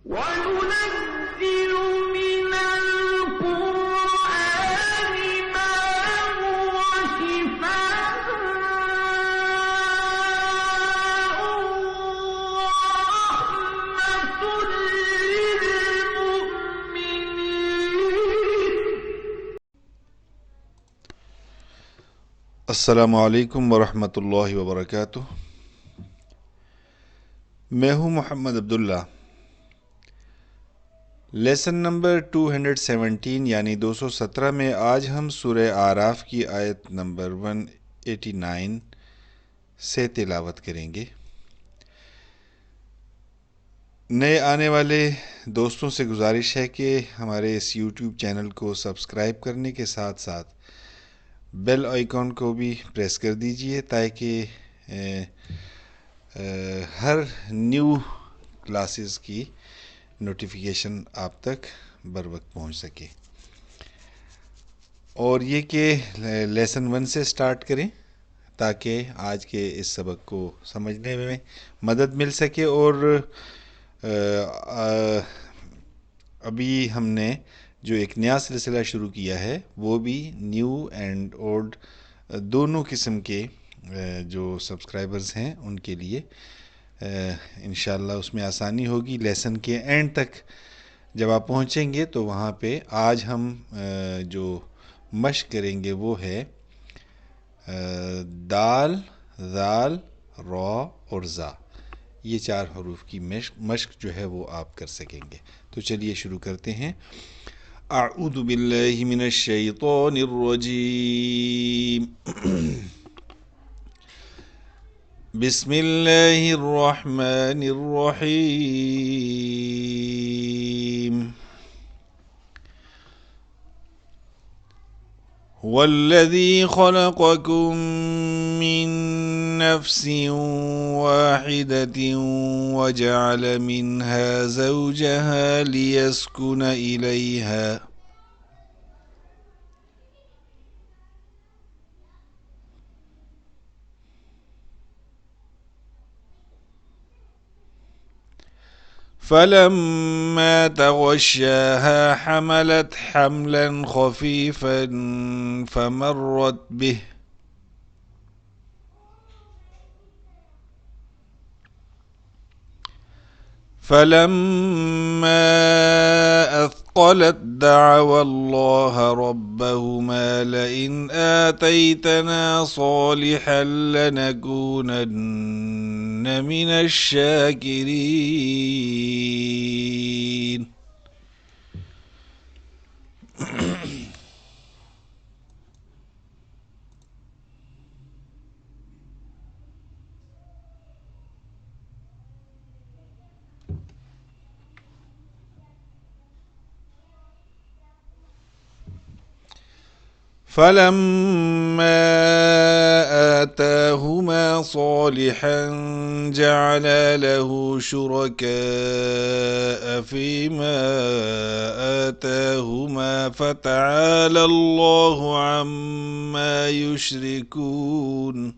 وننزل من القرآن ما هو شفاء ورحمة للمؤمنين. अस्सलामु अलैकुम वरहमतुल्लाहि वबरकातुह। मैं हूँ मोहम्मद अब्दुल्ला। लेसन नंबर 217 यानी 217 में आज हम सूरह आराफ की आयत नंबर 189 से तिलावत करेंगे। नए आने वाले दोस्तों से गुजारिश है कि हमारे इस यूट्यूब चैनल को सब्सक्राइब करने के साथ साथ बेल आइकॉन को भी प्रेस कर दीजिए ताकि हर न्यू क्लासेस की नोटिफिकेशन आप तक बर वक्त पहुँच सके। और ये कि लेसन 1 से स्टार्ट करें ताकि आज के इस सबक को समझने में मदद मिल सके। और अभी हमने जो एक नया सिलसिला शुरू किया है वो भी न्यू एंड ओल्ड दोनों किस्म के जो सब्सक्राइबर्स हैं उनके लिए इंशाल्लाह उसमें आसानी होगी। लेसन के एंड तक जब आप पहुंचेंगे तो वहाँ पे आज हम जो मश्क करेंगे वो है दाल, दाल, रॉ और ज़ा। ये 4 हरूफ की मश्क जो है वो आप कर सकेंगे। तो चलिए शुरू करते हैं। अऊज़ु बिल्लाहि मिनश शैतानिर रजीम। बिस्मिल्लाहिर रहमानिर रहीम। हुवल्लज़ी खलक़कुम मिन नफ्सिन वाहिदतिन वजअल मिनहा ज़ौजहा लियस्कुन इलैहा فلما تغشاها حملت حملا خفيفا فمرت به فلما أثقلت دعوا الله ربهما لئن آتيتنا صالحا لنكونن من الشاكرين. فلما آتاهما صالحا جعلا له شركاء فيما آتاهما فتعالى الله عما يشركون.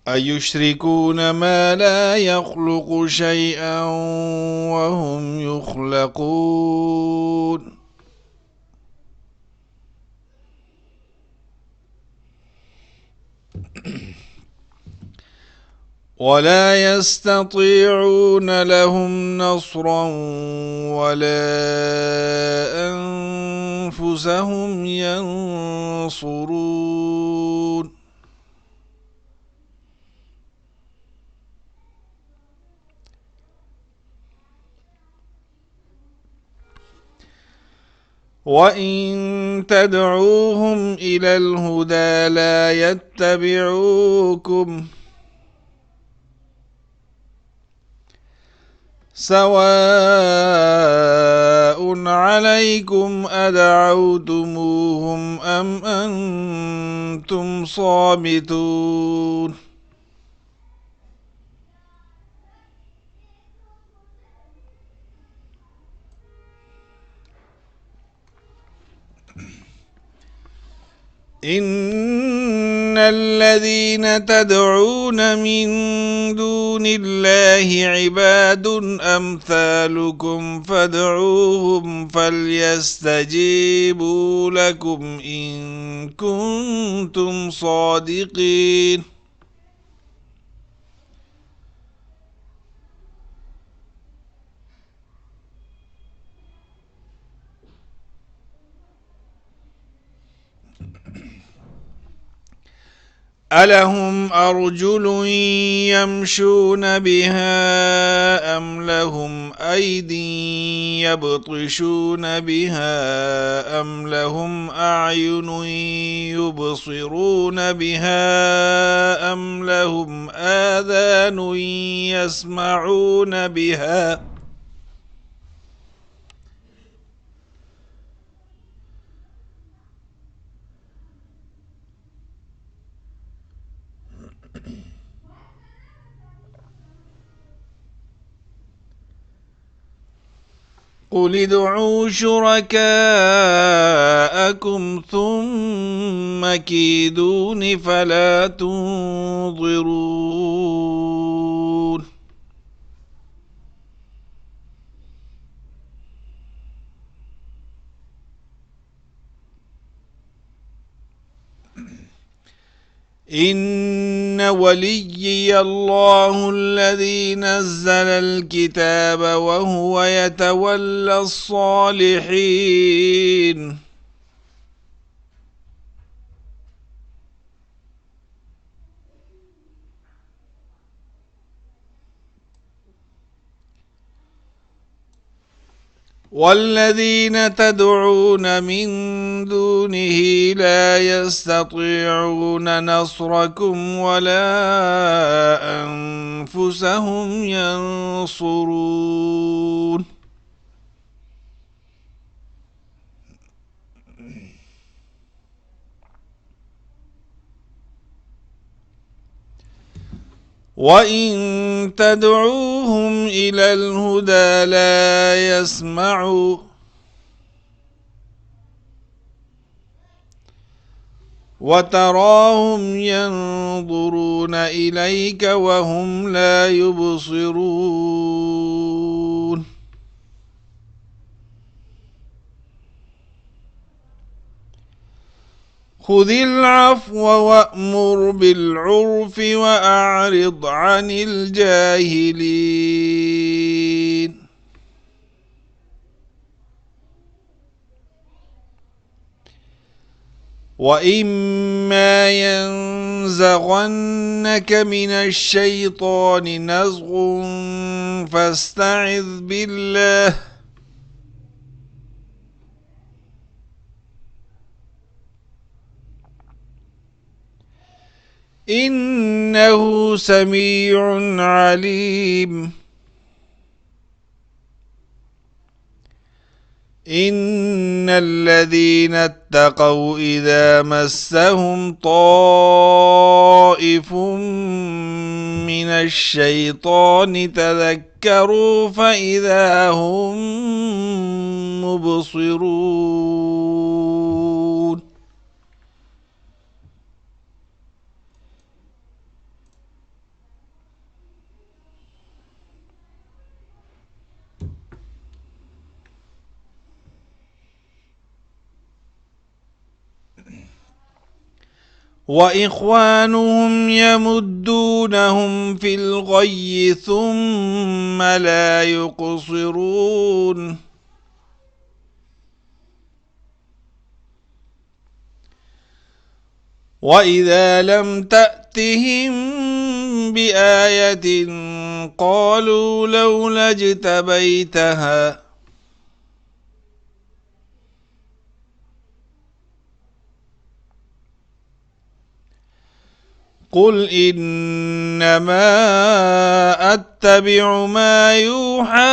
أيشركون ما لا يخلق شيئا وهم يخلقون. ولا يستطيعون لهم نصرا ولا أنفسهم ينصرون. وإن تدعوهم إلى الهدى لا يتبعوكم سواء عليكم أدعوتموهم أم أنتم صامتون. إن الذين تدعون من دون الله عباد أمثالكم فادعوهم فليستجيبوا لكم إن كنتم صادقين. ألهم أرجل يمشون بها أم لهم أيد يبطشون بها أم لهم أعين يبصرون بها أم لهم آذان يسمعون بها قل ادعوا شركاءكم ثم كيدون فلا تنظرون. إن وليي الله الذي نزل الكتاب وهو يتولى الصالحين. والذين تدعون من دونه لا يستطيعون نصركم ولا أنفسهم ينصرون. وإن تدعوهم إلى الهدى لا يسمعوا وتراهم ينظرون إليك وهم لا يبصرون. خذ العفو وأمر بالعرف وأعرض عن الجاهلين. وإما ينزغنك من الشيطان نزغ فاستعذ بالله إنه سميع عليم. إن الذين اتقوا إذا مسهم طائف من الشيطان تذكروا فإذا هم مبصرون. وإخوانهم يمدونهم في الغي ثم لا يقصرون. وإذا لم تأتهم بآية قالوا لولا اجتبيتها قل إنما أتبع ما يوحى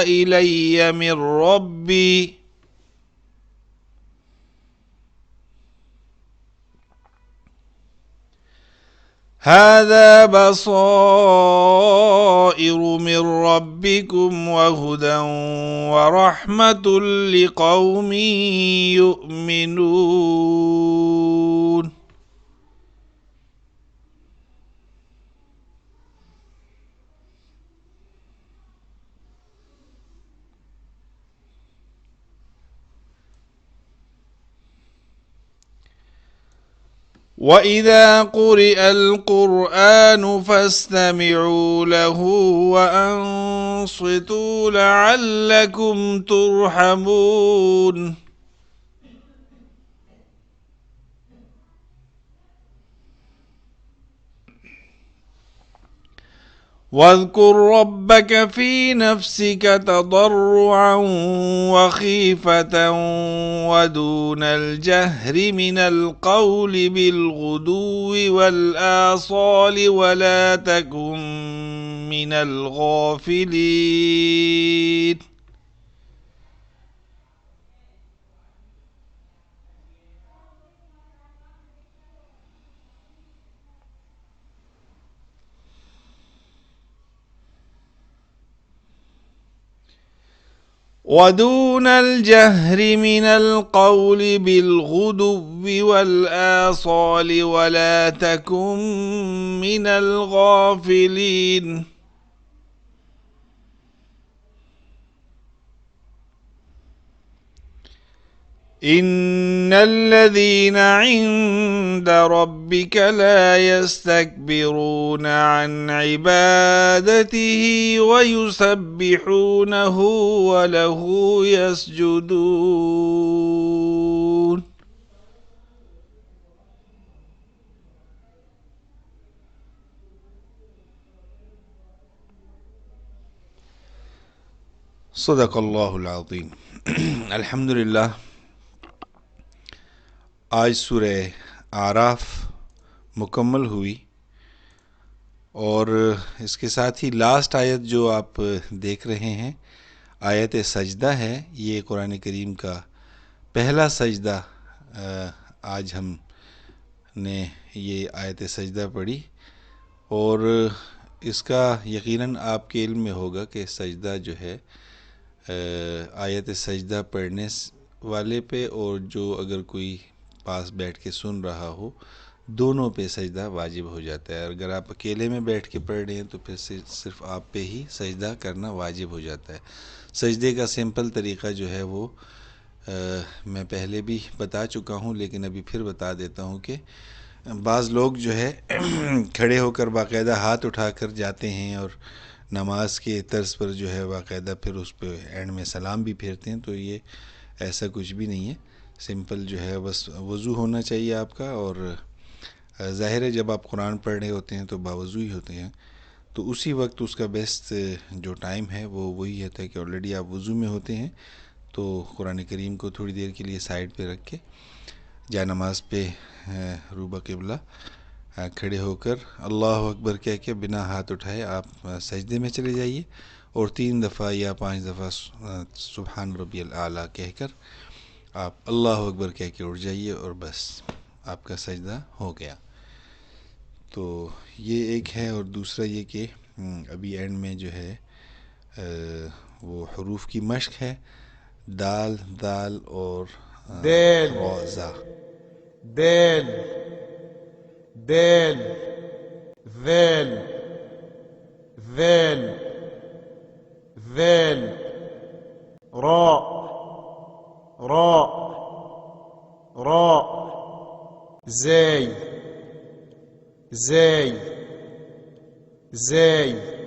إلي من ربي هذا بصائر من ربكم وهدى ورحمة لقوم يؤمنون. وَإِذَا قُرِئَ الْقُرْآنُ فَاسْتَمِعُوا لَهُ وَأَنصِتُوا لَعَلَّكُمْ تُرْحَمُونَ. واذكر ربك في نفسك تضرعا وخيفة ودون الجهر من القول بالغدو والآصال ولا تكن من الغافلين. ودون الجهر من القول بالغدو والآصال ولا تكن من الغافلين. إن الذين عند ربك لا يستكبرون عن عبادته ويسبحونه وله يسجدون. صدق اللہ العظیم. الحمدللہ. آج سورہ اعراف مکمل ہوئی اور اس کے ساتھ ہی لاسٹ آیت جو آپ دیکھ رہے ہیں آیت سجدہ ہے. یہ قرآن کریم کا پہلا سجدہ. آج ہم نے یہ آیت سجدہ پڑھی اور اس کا یقیناً آپ کے علم میں ہوگا کہ سجدہ جو ہے آیت سجدہ پڑھنے والے پہ اور جو اگر کوئی پاس بیٹھ کے سن رہا ہو دونوں پہ سجدہ واجب ہو جاتا ہے. اگر آپ اکیلے میں بیٹھ کے پڑھ رہے ہیں تو پھر صرف آپ پہ ہی سجدہ کرنا واجب ہو جاتا ہے. سجدے کا سمپل طریقہ جو ہے وہ میں پہلے بھی بتا چکا ہوں لیکن ابھی پھر بتا دیتا ہوں کہ بعض لوگ جو ہے کھڑے ہو کر باقاعدہ ہاتھ اٹھا کر جاتے ہیں اور نماز کے طرز پر جو ہے باقاعدہ پھر اس پہ اینڈ میں سلام بھی پھیرتے ہیں. تو یہ ایسا کچھ بھی نہیں ہے. سمپل جو ہے بس وضو ہونا چاہیے آپ کا. اور ظاہر ہے جب آپ قرآن پڑھ رہے ہوتے ہیں تو باوضو ہی ہوتے ہیں تو اسی وقت اس کا بیسٹ جو ٹائم ہے وہ وہی ہوتا ہے کہ آلریڈی آپ وضو میں ہوتے ہیں تو قرآن کریم کو تھوڑی دیر کے لیے سائڈ پہ رکھ کے جا نماز پہ روبہ قبلہ کھڑے ہو کر اللہ اکبر کہہ کے بنا ہاتھ اٹھائے آپ سجدے میں چلے جائیے اور 3 دفعہ یا 5 دفعہ سبحان ربی الاعلیٰ کہہ کر آپ اللہ اکبر کہہ کے اٹھ جائیے اور بس آپ کا سجدہ ہو گیا. تو یہ ایک ہے. اور دوسرا یہ کہ ابھی اینڈ میں جو ہے وہ حروف کی مشق ہے. دال دال اور دال روزہ. دال دال ذال ذال ذال راء راء راء زاي زاي زاي